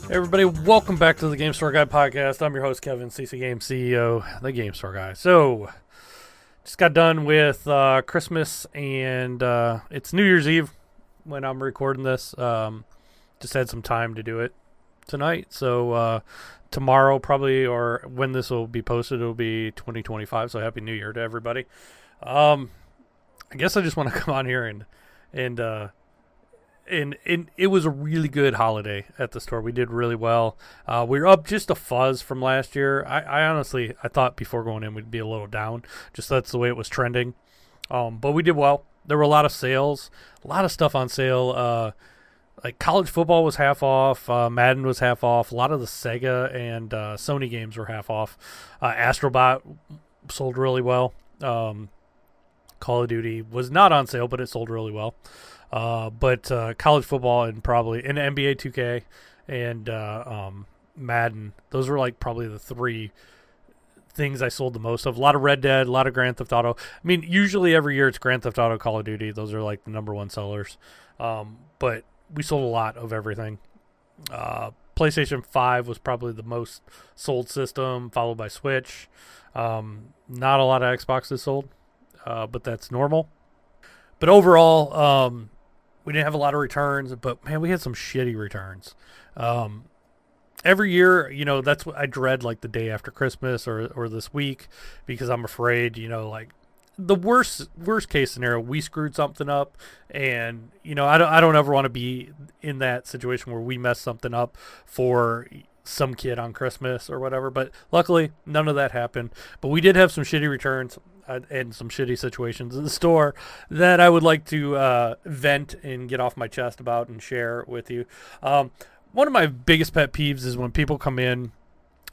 Hey everybody, welcome back to the Game Store Guy podcast. I'm your host, Kevin, CC Game CEO, the Game Store Guy. So, just got done with Christmas, and it's New Year's Eve when I'm recording this. Just had some time to do it tonight. So, tomorrow, probably, or when this will be posted, it'll be 2025. So, Happy New Year to everybody. I guess I just want to come on here and it was a really good holiday at the store. We did really well. We were up just a fuzz from last year. I honestly, I thought before going in we'd be a little down. Just that's the way it was trending. But we did well. There were a lot of sales, a lot of stuff on sale. Like college football was half off. Madden was half off. A lot of the Sega and Sony games were half off. Astrobot sold really well. Call of Duty was not on sale, but it sold really well. But college football and NBA 2K and Madden, those were like probably the three things I sold the most of. A lot of Red Dead, a lot of Grand Theft Auto. I mean, usually every year it's Grand Theft Auto, Call of Duty. Those are like the number one sellers. But we sold a lot of everything. PlayStation 5 was probably the most sold system, followed by Switch. Not a lot of Xboxes sold, but that's normal. But overall, we didn't have a lot of returns, but man, we had some shitty returns. Every year, that's what I dread, like the day after Christmas or this week, because I'm afraid, like the worst case scenario, we screwed something up, and I don't ever want to be in that situation where we mess something up for some kid on Christmas or whatever. But luckily, none of that happened. But we did have some shitty returns and some shitty situations in the store that I would like to vent and get off my chest about and share with you. One of my biggest pet peeves is when people come in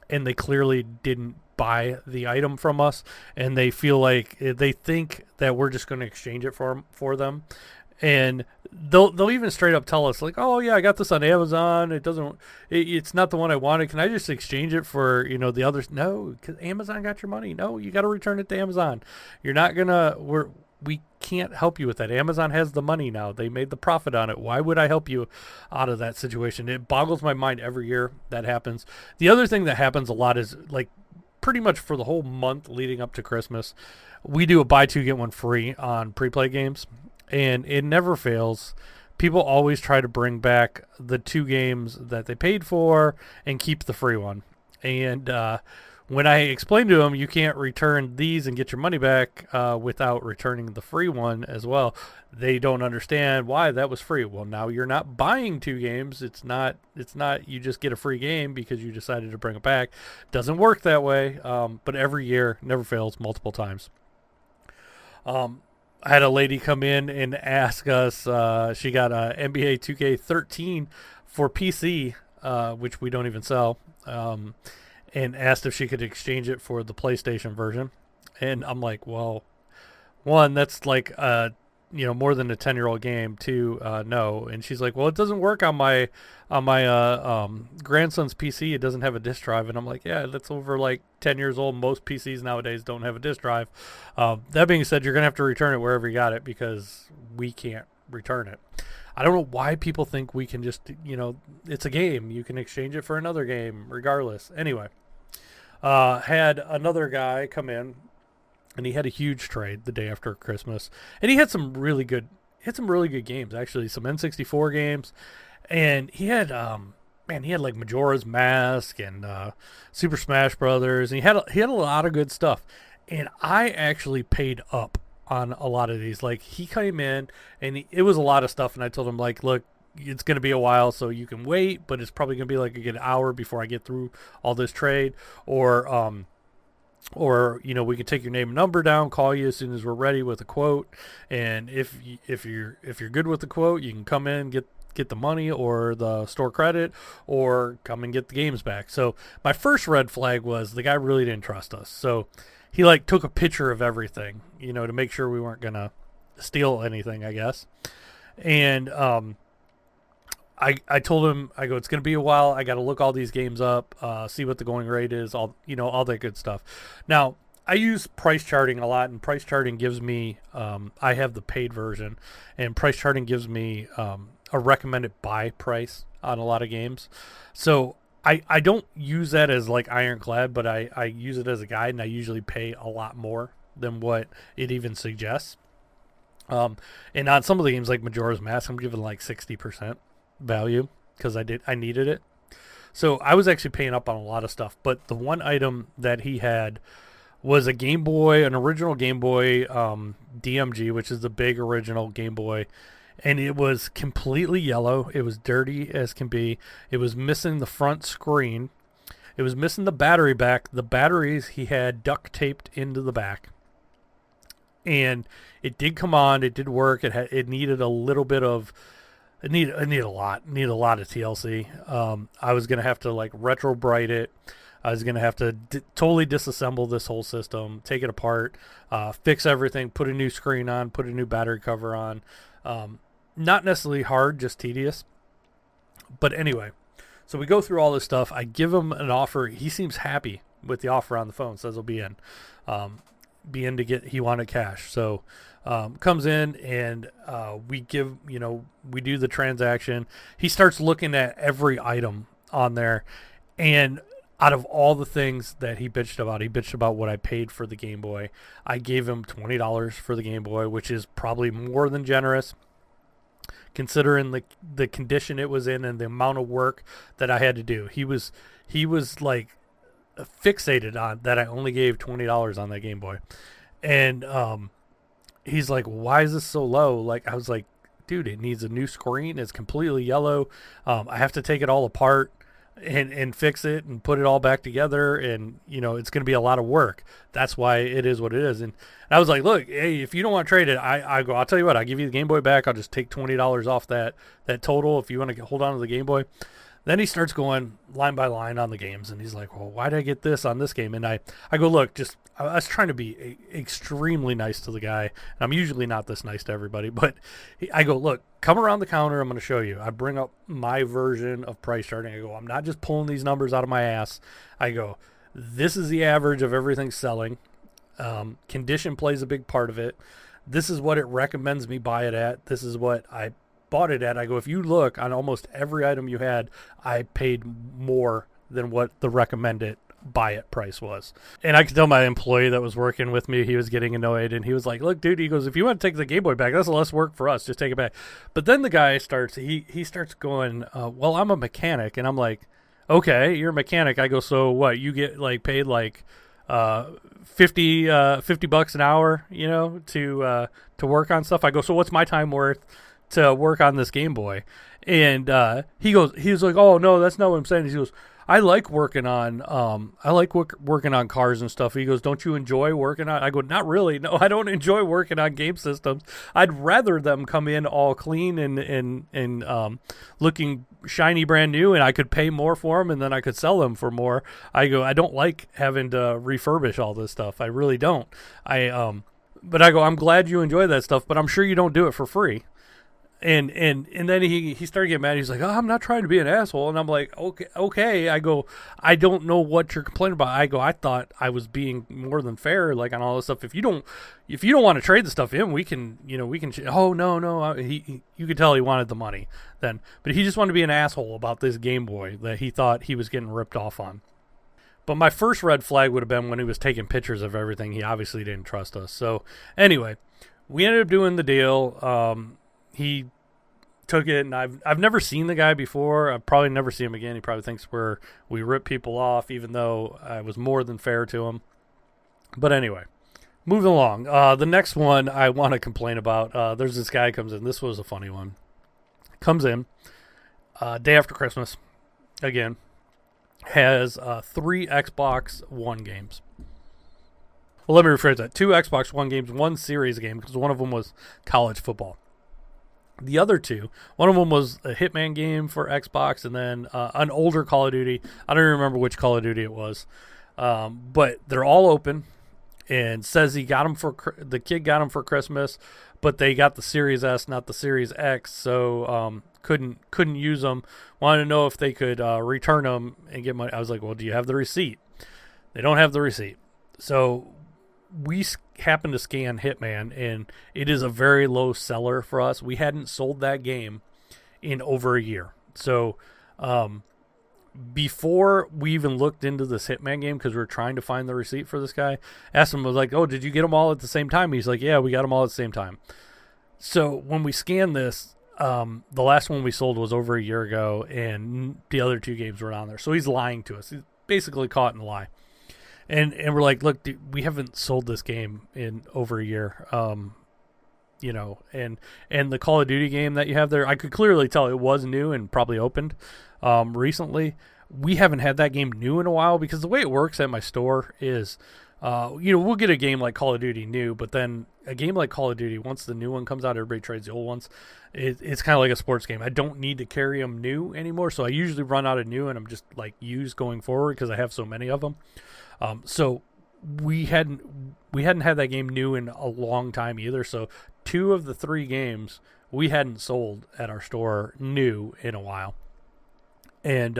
and they clearly didn't buy the item from us, and they feel like they think that we're just going to exchange it for them. And they'll even straight up tell us, like, oh yeah, I got this on Amazon. It's not the one I wanted. Can I just exchange it for the others? No, because Amazon got your money. No, you got to return it to Amazon. You're not gonna. We can't help you with that. Amazon has the money now. They made the profit on it. Why would I help you out of that situation? It boggles my mind every year that happens. The other thing that happens a lot is, like, pretty much for the whole month leading up to Christmas, we do a buy two get one free on pre-play games. And it never fails. People always try to bring back the two games that they paid for and keep the free one. And when I explain to them, you can't return these and get your money back without returning the free one as well, they don't understand why that was free. Well, now you're not buying two games. It's not you just get a free game because you decided to bring it back. Doesn't work that way. But every year, never fails, multiple times. I had a lady come in and ask us, she got a NBA 2K13 for PC, which we don't even sell, and asked if she could exchange it for the PlayStation version. And I'm like, well, one, that's like more than a 10-year-old game. Two, no. And she's like, well, it doesn't work on my grandson's PC. It doesn't have a disk drive. And I'm like, yeah, that's over like 10 years old. Most PCs nowadays don't have a disk drive. That being said, you're gonna have to return it wherever you got it, because we can't return it. I don't know why people think we can just, it's a game. You can exchange it for another game regardless. Anyway, had another guy come in, and he had a huge trade the day after Christmas, and he had some really good games, actually, some N64 games, and he had like Majora's Mask and Super Smash Brothers, and he had a lot of good stuff, and I actually paid up on a lot of these. Like, he came in, and it was a lot of stuff, and I told him, like, look, it's going to be a while, so you can wait, but it's probably going to be like a good hour before I get through all this trade, or we can take your name and number down, call you as soon as we're ready with a quote, and if you're good with the quote, you can come in, get the money or the store credit, or come and get the games back. So my first red flag was the guy really didn't trust us. So he like took a picture of everything, to make sure we weren't gonna steal anything, I guess. And I told him, I go, it's going to be a while. I got to look all these games up, see what the going rate is, all that good stuff. Now, I use price charting a lot, and price charting gives me, I have the paid version, and price charting gives me a a recommended buy price on a lot of games. So I don't use that as like ironclad, but I use it as a guide, and I usually pay a lot more than what it even suggests. And on some of the games like Majora's Mask, I'm giving like 60% value because I needed it. So I was actually paying up on a lot of stuff, but the one item that he had was a Game Boy, an original Game Boy DMG, which is the big original Game Boy, and it was completely yellow. It was dirty as can be. It was missing the front screen. It was missing the battery back. The batteries he had duct taped into the back. And it did come on. It did work. It needed a little bit of. It needed a lot. It needed a lot of TLC. I was gonna have to like retro bright it. I was gonna have to totally disassemble this whole system, take it apart, fix everything, put a new screen on, put a new battery cover on. Not necessarily hard, just tedious. But anyway, so we go through all this stuff. I give him an offer. He seems happy with the offer on the phone. Says he'll be in. To get, he wanted cash. So comes in and we do the transaction. He starts looking at every item on there. And out of all the things that he bitched about what I paid for the Game Boy. I gave him $20 for the Game Boy, which is probably more than generous, considering the condition it was in and the amount of work that I had to do. He was like fixated on that I only gave $20 on that Game Boy. And he's like, why is this so low? Like, I was like, dude, it needs a new screen. It's completely yellow. I have to take it all apart and fix it and put it all back together, and it's going to be a lot of work. That's why it is what it is. And I was like, look, hey, if you don't want to trade it, I'll tell you what, I'll give you the Game Boy back. I'll just take $20 off that total if you want to hold on to the Game Boy. Then he starts going line by line on the games, and he's like, well, why did I get this on this game? And I go, look, I was trying to be extremely nice to the guy, and I'm usually not this nice to everybody, but I go, look, come around the counter, I'm going to show you. I bring up my version of price charting. I go, I'm not just pulling these numbers out of my ass. I go, this is the average of everything selling. Condition plays a big part of it. This is what it recommends me buy it at. This is what I bought it at. I go, if you look on almost every item you had, I paid more than what the recommended buy it price was. And I could tell my employee that was working with me, he was getting annoyed, and he was like, look, dude, he goes, if you want to take the Game Boy back, that's less work for us, just take it back. But then the guy starts going, well, I'm a mechanic. And I'm like, okay, you're a mechanic. I go, so what, you get like paid like $50 an hour, to work on stuff? I go, so what's my time worth to work on this Game Boy? And he was like, oh no, that's not what I'm saying. He goes, I like working on working on cars and stuff. He goes, don't you enjoy working on? I go, not really. No, I don't enjoy working on game systems. I'd rather them come in all clean and looking shiny, brand new, and I could pay more for them, and then I could sell them for more. I go, I don't like having to refurbish all this stuff. I really don't. But I go, I'm glad you enjoy that stuff, but I'm sure you don't do it for free. And then he started getting mad. He's like, oh, I'm not trying to be an asshole. And I'm like, okay. I go, I don't know what you're complaining about. I go, I thought I was being more than fair, like on all this stuff. If you don't want to trade the stuff in, we can. Oh no. You could tell he wanted the money then, but he just wanted to be an asshole about this Game Boy that he thought he was getting ripped off on. But my first red flag would have been when he was taking pictures of everything. He obviously didn't trust us. So anyway, we ended up doing the deal. He took it, and I've never seen the guy before. I'll probably never see him again. He probably thinks we rip people off, even though I was more than fair to him. But anyway, moving along. The next one I want to complain about. There's this guy comes in. This was a funny one. Comes in day after Christmas. Again, has 3 Xbox One games. Well, let me rephrase that. 2 Xbox One games, 1 series game, because one of them was college football. The other 2, one of them was a Hitman game for Xbox, and then an older Call of Duty. I don't even remember which Call of Duty it was, but they're all open. And says the kid got them for Christmas, but they got the Series S, not the Series X, so couldn't use them. Wanted to know if they could return them and get money. I was like, well, do you have the receipt? They don't have the receipt, so we happened to scan Hitman, and it is a very low seller for us. We hadn't sold that game in over a year. So before we even looked into this Hitman game, because we were trying to find the receipt for this guy, asked him, was like, oh, did you get them all at the same time? He's like, yeah, we got them all at the same time. So when we scanned this, the last one we sold was over a year ago, and the other 2 games were on there. So he's lying to us. He's basically caught in a lie. And we're like, look, dude, we haven't sold this game in over a year. You know, and the Call of Duty game that you have there, I could clearly tell it was new and probably opened recently. We haven't had that game new in a while, because the way it works at my store is, you know, we'll get a game like Call of Duty new, but then a game like Call of Duty, once the new one comes out, everybody trades the old ones. It's kind of like a sports game. I don't need to carry them new anymore, so I usually run out of new, and I'm just like used going forward because I have so many of them. So we hadn't had that game new in a long time either. So 2 of the 3 games we hadn't sold at our store new in a while. And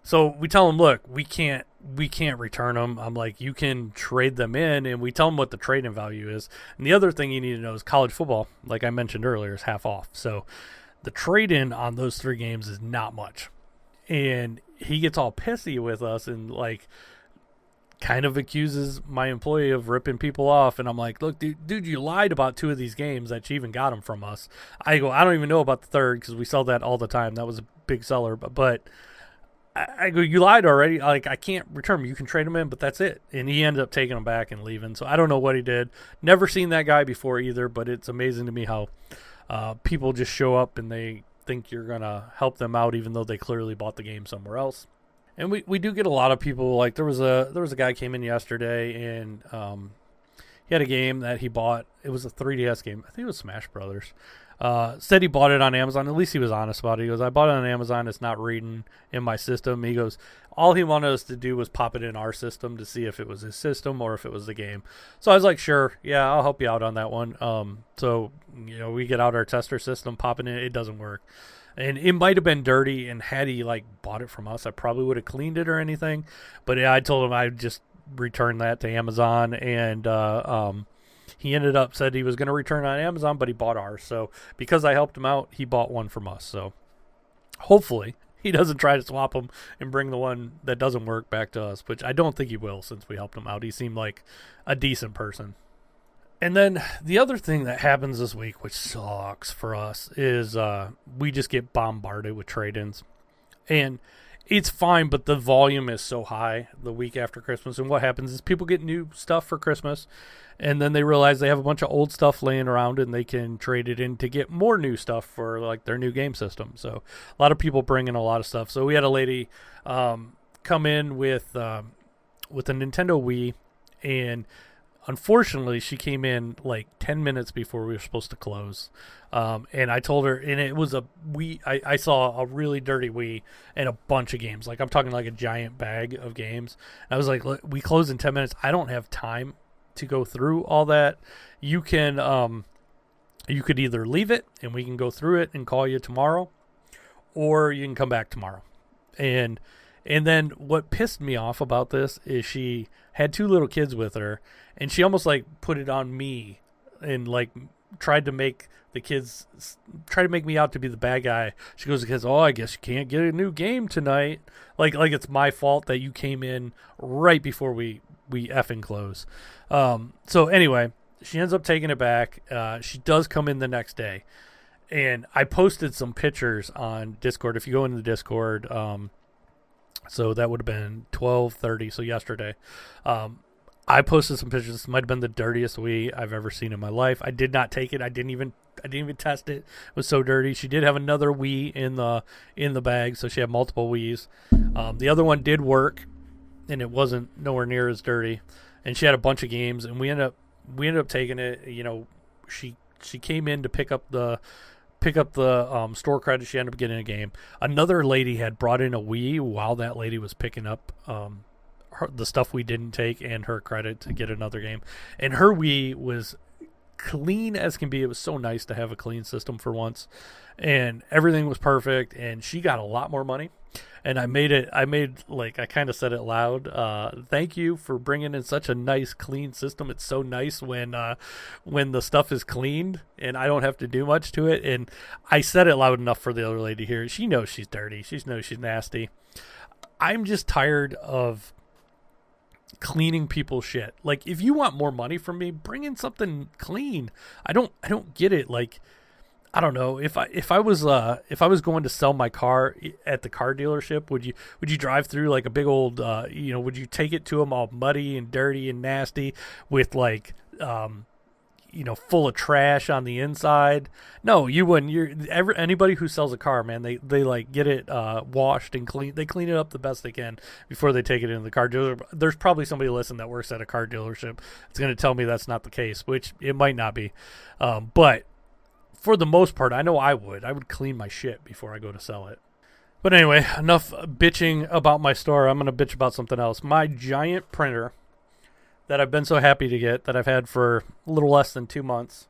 so we tell them, look, we can't return them. I'm like, you can trade them in, and we tell them what the trade-in value is. And the other thing you need to know is college football, like I mentioned earlier, is half off. So the trade-in on those 3 games is not much. And he gets all pissy with us and like kind of accuses my employee of ripping people off. And I'm like, look, dude, you lied about 2 of these games that you even got them from us. I go, I don't even know about the 3rd, because we sell that all the time. That was a big seller, but I go, you lied already. Like, I can't return them. You can trade them in, but that's it. And he ended up taking them back and leaving. So I don't know what he did. Never seen that guy before either, but it's amazing to me how people just show up and they think you're going to help them out, even though they clearly bought the game somewhere else. And we do get a lot of people, like there was a guy came in yesterday, and he had a game that he bought. It was a 3DS game. I think it was Smash Brothers. Said he bought it on Amazon. At least he was honest about it. He goes, I bought it on Amazon. It's not reading in my system. He goes, all he wanted us to do was pop it in our system to see if it was his system or if it was the game. So I was like, sure, yeah, I'll help you out on that one. So, you know, we get out our tester system, pop it in. It doesn't work. And it might have been dirty, and had he like bought it from us, I probably would have cleaned it or anything. But yeah, I told him I'd just return that to Amazon, and he ended up said he was going to return on Amazon, but he bought ours. So because I helped him out, he bought one from us. So hopefully he doesn't try to swap them and bring the one that doesn't work back to us, which I don't think he will, since we helped him out. He seemed like a decent person. And then the other thing that happens this week, which sucks for us, is we just get bombarded with trade-ins. And it's fine, but the volume is so high the week after Christmas. And what happens is people get new stuff for Christmas, and then they realize they have a bunch of old stuff laying around, and they can trade it in to get more new stuff for like their new game system. So a lot of people bring in a lot of stuff. So we had a lady come in with a Nintendo Wii, and unfortunately, she came in like 10 minutes before we were supposed to close. And I told her, and it was a Wii. I saw a really dirty Wii and a bunch of games. Like, I'm talking like a giant bag of games. And I was like, look, we close in 10 minutes. I don't have time to go through all that. You can, you could either leave it and we can go through it and call you tomorrow, or you can come back tomorrow. And then what pissed me off about this is she had 2 little kids with her, and she almost like put it on me and like tried to make the kids try to make me out to be the bad guy. She goes to the kids, oh, I guess you can't get a new game tonight. Like it's my fault that you came in right before we effing close. So anyway, she ends up taking it back. She does come in the next day, and I posted some pictures on Discord. If you go into the Discord, so that would have been 12:30. So yesterday, I posted some pictures. This might have been the dirtiest Wii I've ever seen in my life. I did not take it. I didn't even test it. It was so dirty. She did have another Wii in the bag, so she had multiple Wiis. The other one did work, and it wasn't nowhere near as dirty. And she had a bunch of games, and we ended up taking it. You know, she came in to pick up the store credit. She ended up getting a game. Another lady had brought in a Wii while that lady was picking up the stuff we didn't take and her credit to get another game. And her Wii was clean as can be. It was so nice to have a clean system for once. And everything was perfect. And she got a lot more money. And I kind of said it loud. Thank you for bringing in such a nice, clean system. It's so nice when the stuff is cleaned and I don't have to do much to it. And I said it loud enough for the other lady to hear. She knows she's dirty. She knows she's nasty. I'm just tired of cleaning people's shit. Like, if you want more money from me, bring in something clean. I don't get it. Like, I don't know, if I was going to sell my car at the car dealership, would you drive through like a big old would you take it to them all muddy and dirty and nasty with like full of trash on the inside? No, you wouldn't. Anybody who sells a car, man, they like get it washed and clean. They clean it up the best they can before they take it into the car dealership. There's probably somebody listening that works at a car dealership that's going to tell me that's not the case, which it might not be, but for the most part, I know I would clean my shit before I go to sell it. But anyway, enough bitching about my store. I'm going to bitch about something else. My giant printer that I've been so happy to get, that I've had for a little less than 2 months,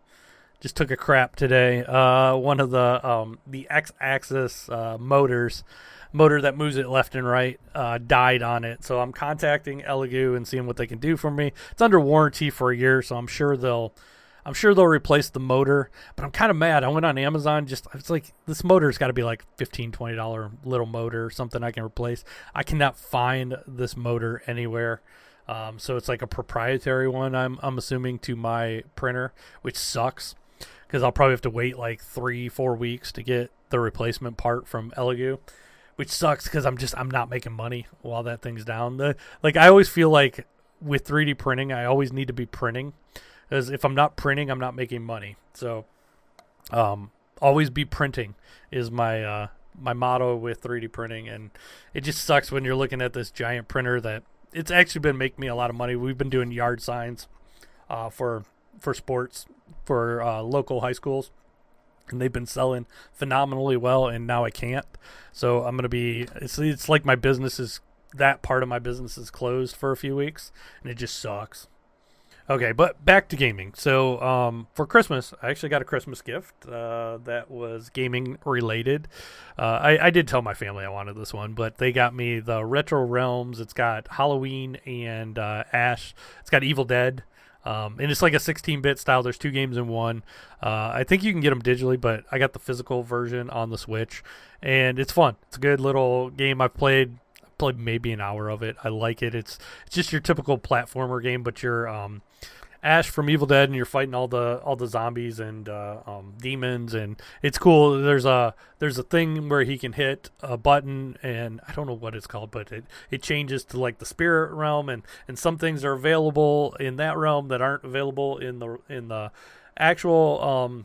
just took a crap today. One of the X-axis motor that moves it left and right died on it. So I'm contacting Elegoo and seeing what they can do for me. It's under warranty for a year, so I'm sure they'll replace the motor, but I'm kind of mad. I went on Amazon. It's like, this motor's got to be like $15-$20 little motor or something I can replace. I cannot find this motor anywhere. So it's like a proprietary one, I'm assuming, to my printer, which sucks because I'll probably have to wait like 3-4 weeks to get the replacement part from Elegoo, which sucks because I'm not making money while that thing's down. I always feel like with 3D printing, I always need to be printing. Because if I'm not printing, I'm not making money. So, always be printing is my my motto with 3D printing. And it just sucks when you're looking at this giant printer that it's actually been making me a lot of money. We've been doing yard signs for sports for local high schools, and they've been selling phenomenally well. And now I can't. So I'm gonna be. It's like that part of my business is closed for a few weeks, and it just sucks. Okay, but back to gaming. So for Christmas, I actually got a Christmas gift that was gaming related. I did tell my family I wanted this one, but they got me the Retro Realms. It's got Halloween and Ash. It's got Evil Dead. And it's like a 16-bit style. There's 2 games in one. I think you can get them digitally, but I got the physical version on the Switch, and it's fun. It's a good little game. I've played maybe an hour of it. I like it. It's just your typical platformer game, but you're Ash from Evil Dead, and you're fighting all the zombies and demons, and it's cool. There's a thing where he can hit a button, and I don't know what it's called, but it changes to like the spirit realm, and some things are available in that realm that aren't available in the actual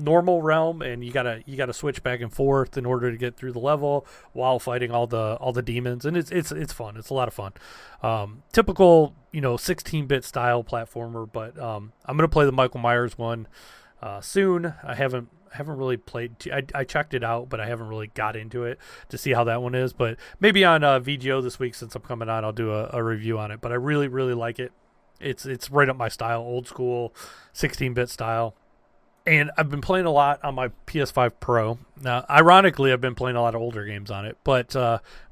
normal realm, and you gotta switch back and forth in order to get through the level while fighting all the demons, and it's fun. It's a lot of fun. Typical 16-bit style platformer, but I'm gonna play the Michael Myers one soon. I haven't really played. I checked it out, but I haven't really got into it to see how that one is. But maybe on VGO this week, since I'm coming on, I'll do a review on it. But I really, really like it. It's right up my style, old school 16-bit style. And I've been playing a lot on my PS5 Pro. Now, ironically, I've been playing a lot of older games on it. But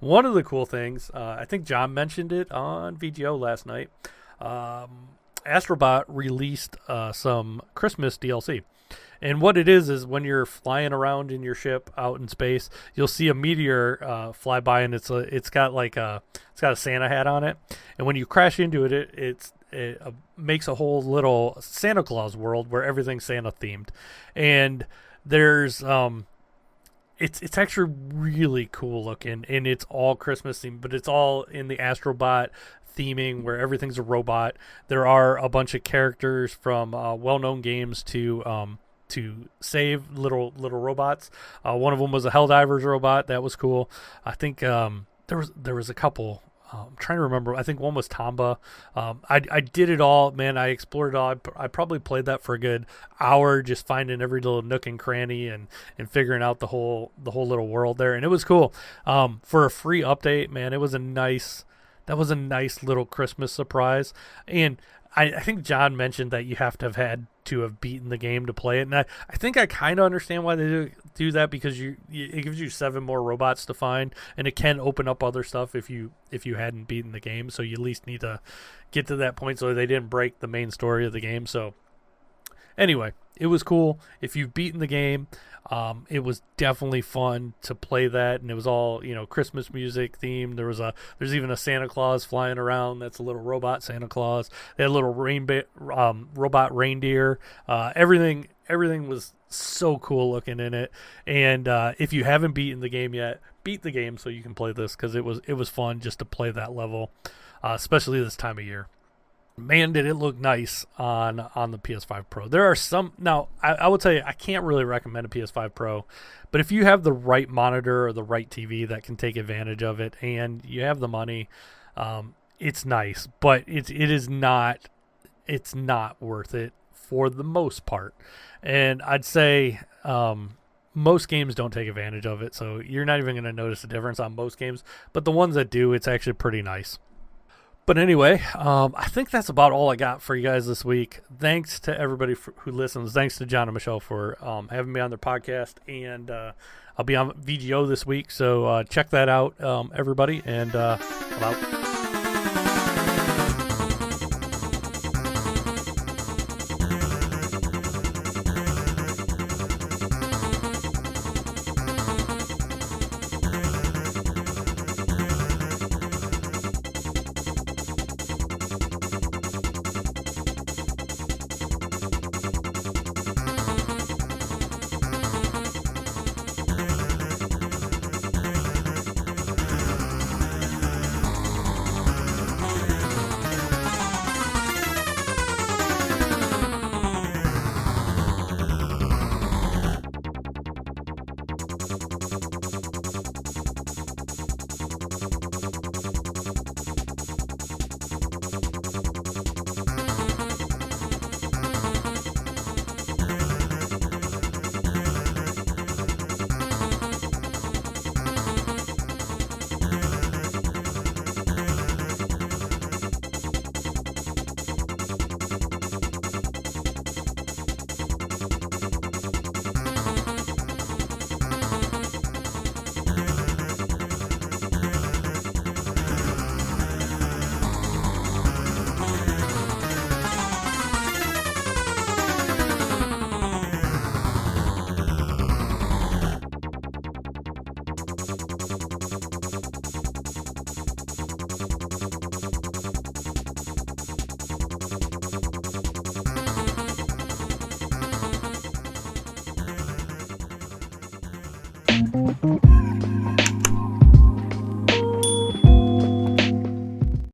one of the cool things, I think John mentioned it on VGO last night, Astrobot released some Christmas DLC. And what it is when you're flying around in your ship out in space, you'll see a meteor fly by, and it's got a Santa hat on it. And when you crash into it, it makes a whole little Santa Claus world where everything's Santa themed. And there's it's actually really cool looking, and it's all Christmas themed, but it's all in the Astrobot theming where everything's a robot. There are a bunch of characters from well-known games to save little robots. One of them was a Helldivers robot. That was cool. I think there was a couple. I'm trying to remember. I think one was Tomba. I did it all, man. I explored it all. I probably played that for a good hour, just finding every little nook and cranny and figuring out the whole little world there, and it was cool. For a free update, man, it was a nice That was a nice little Christmas surprise. And I think John mentioned that you have to have had to have beaten the game to play it. And I think I kind of understand why they do that, because it gives you 7 more robots to find, and it can open up other stuff if you hadn't beaten the game. So you at least need to get to that point so they didn't break the main story of the game. So anyway, it was cool. If you've beaten the game, it was definitely fun to play that, and it was all, Christmas music themed. There's even a Santa Claus flying around. That's a little robot Santa Claus. They had a little robot reindeer. Everything was so cool looking in it. And if you haven't beaten the game yet, beat the game so you can play this, because it was fun just to play that level, especially this time of year. Man, did it look nice on the PS5 Pro. There are some... Now, I will tell you, I can't really recommend a PS5 Pro, but if you have the right monitor or the right TV that can take advantage of it, and you have the money, it's nice. But it's not worth it for the most part. And I'd say most games don't take advantage of it, so you're not even going to notice a difference on most games. But the ones that do, it's actually pretty nice. But anyway, I think that's about all I got for you guys this week. Thanks to everybody who listens. Thanks to John and Michelle for having me on their podcast. And I'll be on VGO this week, so check that out, everybody. And I'm out.